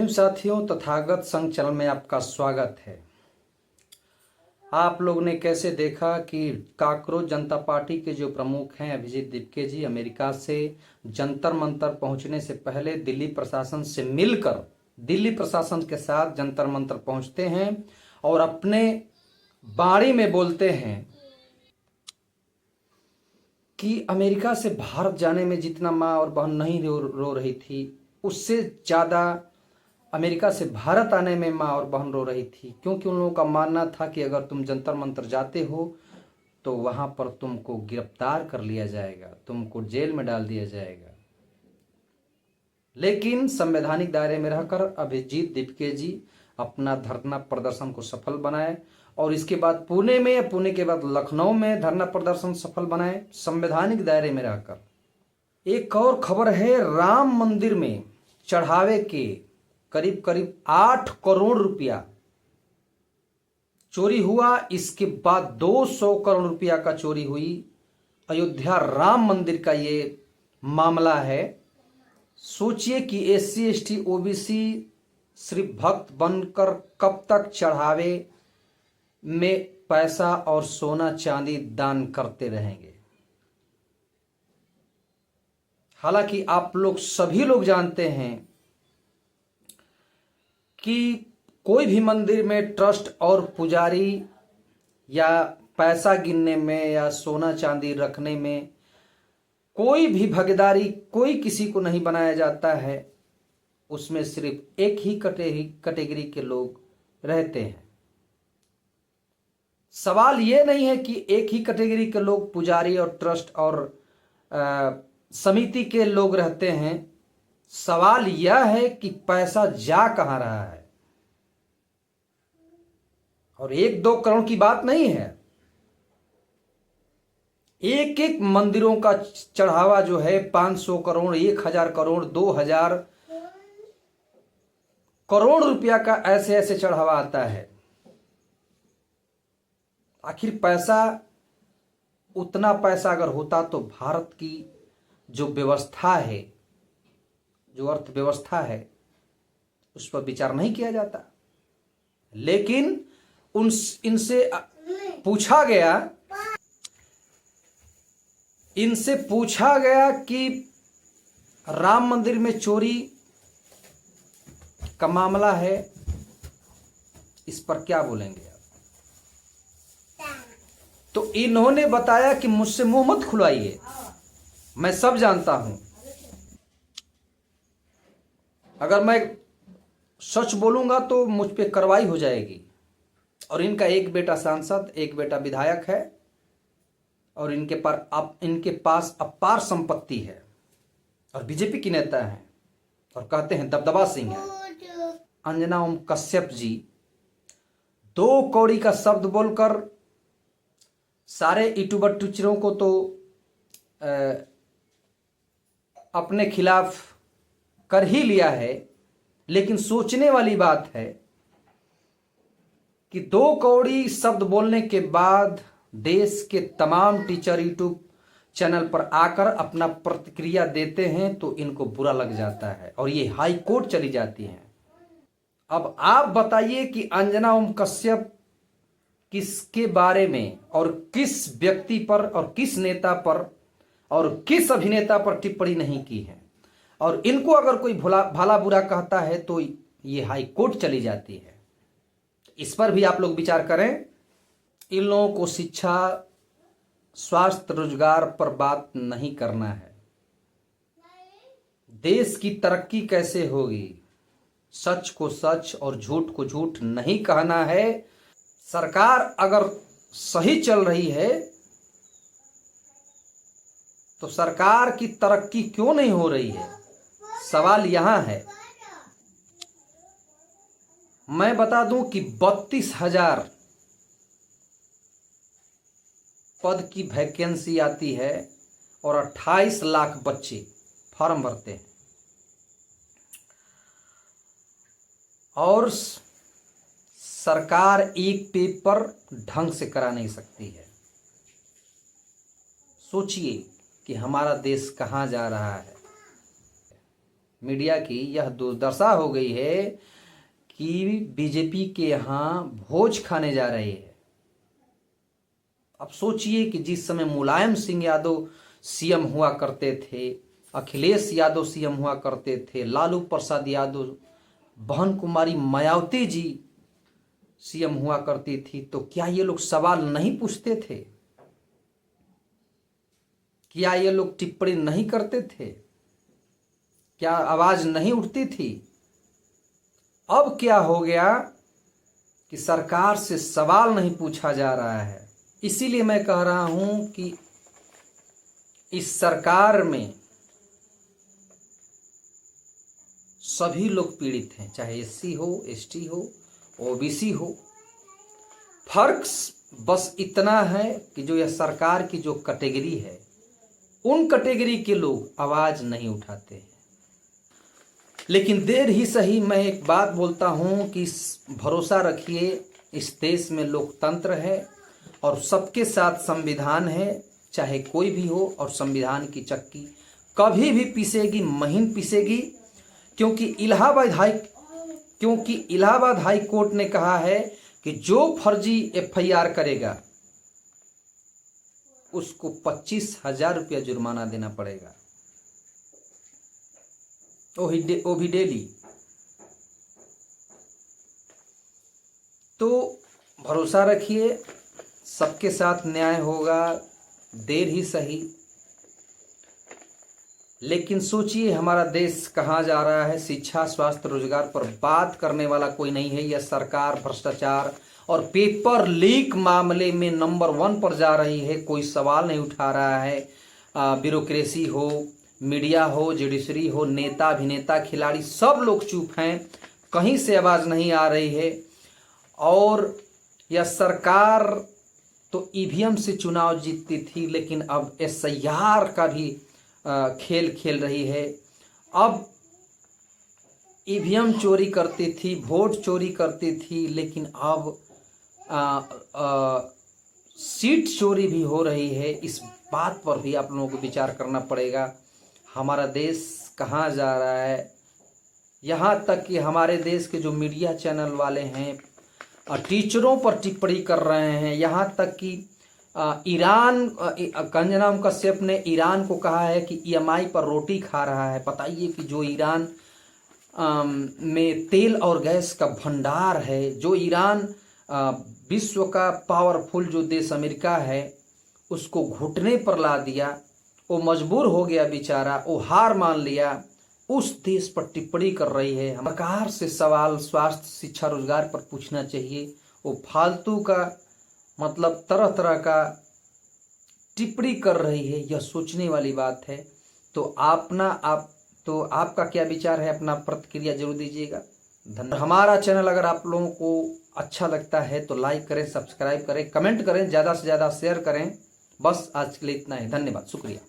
हिंद साथियों, तथागत संघ चैनल में आपका स्वागत है। आप लोग ने कैसे देखा कि कॉकरोच जनता पार्टी के जो प्रमुख हैं अभिजीत दीपके जी अमेरिका से जंतर मंतर पहुंचने से पहले दिल्ली प्रशासन से मिलकर दिल्ली प्रशासन के साथ जंतर मंतर पहुंचते हैं और अपने बाणी में बोलते हैं कि अमेरिका से भारत जाने में जितना माँ और बहन नहीं रो रही थी, उससे ज़्यादा अमेरिका से भारत आने में माँ और बहन रो रही थी, क्योंकि उन लोगों का मानना था कि अगर तुम जंतर मंतर जाते हो तो वहाँ पर तुमको गिरफ्तार कर लिया जाएगा, तुमको जेल में डाल दिया जाएगा। लेकिन संवैधानिक दायरे में रहकर अभिजीत दीपके जी अपना धरना प्रदर्शन को सफल बनाए और इसके बाद पुणे में, पुणे के बाद लखनऊ में धरना प्रदर्शन सफल बनाए संवैधानिक दायरे में रहकर। एक और खबर है, राम मंदिर में चढ़ावे के करीब करीब 8 करोड़ रुपया चोरी हुआ। इसके बाद 200 करोड़ रुपया का चोरी हुई। अयोध्या राम मंदिर का ये मामला है। सोचिए कि SC ST OBC सिर्फ भक्त बनकर कब तक चढ़ावे में पैसा और सोना चांदी दान करते रहेंगे। हालांकि आप लोग सभी लोग जानते हैं कि कोई भी मंदिर में ट्रस्ट और पुजारी या पैसा गिनने में या सोना चांदी रखने में कोई भी भागीदारी कोई किसी को नहीं बनाया जाता है। उसमें सिर्फ एक ही कैटेगरी के लोग रहते हैं। सवाल ये नहीं है कि एक ही कैटेगरी के लोग पुजारी और ट्रस्ट और समिति के लोग रहते हैं। सवाल यह है कि पैसा जा कहां रहा है। और 1-2 करोड़ की बात नहीं है, एक एक मंदिरों का चढ़ावा जो है 500 करोड़, 1000 करोड़, 2000 करोड़ रुपया का ऐसे ऐसे चढ़ावा आता है। आखिर पैसा, उतना पैसा अगर होता तो भारत की जो व्यवस्था है, जो अर्थव्यवस्था है, उस पर विचार नहीं किया जाता। लेकिन इनसे पूछा गया कि राम मंदिर में चोरी का मामला है, इस पर क्या बोलेंगे आप? तो इन्होंने बताया कि मुझसे मुंह मत खुलवाइए, मैं सब जानता हूं। अगर मैं सच बोलूंगा तो मुझ पे कार्रवाई हो जाएगी। और इनका एक बेटा सांसद, एक बेटा विधायक है और इनके पास अपार संपत्ति है और बीजेपी की नेता है और कहते हैं दबदबा सिंह है। अंजना ओम कश्यप जी 2 कौड़ी का शब्द बोलकर सारे यूट्यूबर टीचरों को तो अपने खिलाफ कर ही लिया है। लेकिन सोचने वाली बात है कि 2 कौड़ी शब्द बोलने के बाद देश के तमाम टीचर यूट्यूब चैनल पर आकर अपना प्रतिक्रिया देते हैं तो इनको बुरा लग जाता है और ये हाई कोर्ट चली जाती हैं। अब आप बताइए कि अंजना ओम कश्यप किसके बारे में और किस व्यक्ति पर और किस नेता पर और किस अभिनेता पर टिप्पणी नहीं की है। और इनको अगर कोई भला बुरा कहता है तो ये हाई कोर्ट चली जाती है। इस पर भी आप लोग विचार करें। इन लोगों को शिक्षा, स्वास्थ्य, रोजगार पर बात नहीं करना है। देश की तरक्की कैसे होगी, सच को सच और झूठ को झूठ नहीं कहना है। सरकार अगर सही चल रही है तो सरकार की तरक्की क्यों नहीं हो रही है, सवाल यहां है। मैं बता दूं कि 32,000 पद की वैकेंसी आती है और 28 लाख बच्चे फॉर्म भरते हैं और सरकार एक पेपर ढंग से करा नहीं सकती है। सोचिए कि हमारा देश कहां जा रहा है। मीडिया की यह दुर्दशा हो गई है कि बीजेपी के यहाँ भोज खाने जा रहे हैं। अब सोचिए कि जिस समय मुलायम सिंह यादव सीएम हुआ करते थे, अखिलेश यादव सीएम हुआ करते थे, लालू प्रसाद यादव, बहन कुमारी मायावती जी सीएम हुआ करती थी, तो क्या ये लोग सवाल नहीं पूछते थे? क्या ये लोग टिप्पणी नहीं करते थे? क्या आवाज नहीं उठती थी? अब क्या हो गया कि सरकार से सवाल नहीं पूछा जा रहा है। इसीलिए मैं कह रहा हूं कि इस सरकार में सभी लोग पीड़ित हैं, चाहे एससी हो, एसटी हो, ओबीसी हो। फर्क बस इतना है कि जो यह सरकार की जो कैटेगरी है, उन कैटेगरी के लोग आवाज नहीं उठाते हैं। लेकिन देर ही सही मैं एक बात बोलता हूं कि भरोसा रखिए, इस देश में लोकतंत्र है और सबके साथ संविधान है, चाहे कोई भी हो। और संविधान की चक्की कभी भी पीसेगी, महीन पीसेगी, क्योंकि इलाहाबाद हाई कोर्ट ने कहा है कि जो फर्जी एफआईआर करेगा उसको 25,000 रुपया जुर्माना देना पड़ेगा, वो भी डेली। तो भरोसा रखिए, सबके साथ न्याय होगा, देर ही सही। लेकिन सोचिए हमारा देश कहाँ जा रहा है। शिक्षा, स्वास्थ्य, रोजगार पर बात करने वाला कोई नहीं है। यह सरकार भ्रष्टाचार और पेपर लीक मामले में नंबर 1 पर जा रही है। कोई सवाल नहीं उठा रहा है। ब्यूरोक्रेसी हो, मीडिया हो, जुडिशरी हो, नेता, अभिनेता, खिलाड़ी, सब लोग चुप हैं, कहीं से आवाज़ नहीं आ रही है। और यह सरकार तो ईवीएम से चुनाव जीतती थी, लेकिन अब एसआईआर का भी खेल खेल रही है। अब ईवीएम चोरी करती थी, वोट चोरी करती थी, लेकिन अब सीट चोरी भी हो रही है। इस बात पर भी आप लोगों को विचार करना पड़ेगा। हमारा देश कहाँ जा रहा है। यहाँ तक कि हमारे देश के जो मीडिया चैनल वाले हैं टीचरों पर टिप्पणी कर रहे हैं। यहाँ तक कि ईरान, कंगना कश्यप ने ईरान को कहा है कि ईएमआई पर रोटी खा रहा है। बताइए कि जो ईरान में तेल और गैस का भंडार है, जो ईरान विश्व का पावरफुल जो देश अमेरिका है उसको घुटने पर ला दिया, वो मजबूर हो गया बेचारा, वो हार मान लिया, उस देश पर टिप्पणी कर रही है। सरकार से सवाल स्वास्थ्य, शिक्षा, रोजगार पर पूछना चाहिए। वो फालतू का मतलब तरह तरह का टिप्पणी कर रही है, यह सोचने वाली बात है। तो आपका क्या विचार है, अपना प्रतिक्रिया जरूर दीजिएगा। धन्यवाद। हमारा चैनल अगर आप लोगों को अच्छा लगता है तो लाइक करें, सब्सक्राइब करें, कमेंट करें, ज़्यादा से ज़्यादा शेयर करें। बस आज के लिए इतना ही। धन्यवाद, शुक्रिया।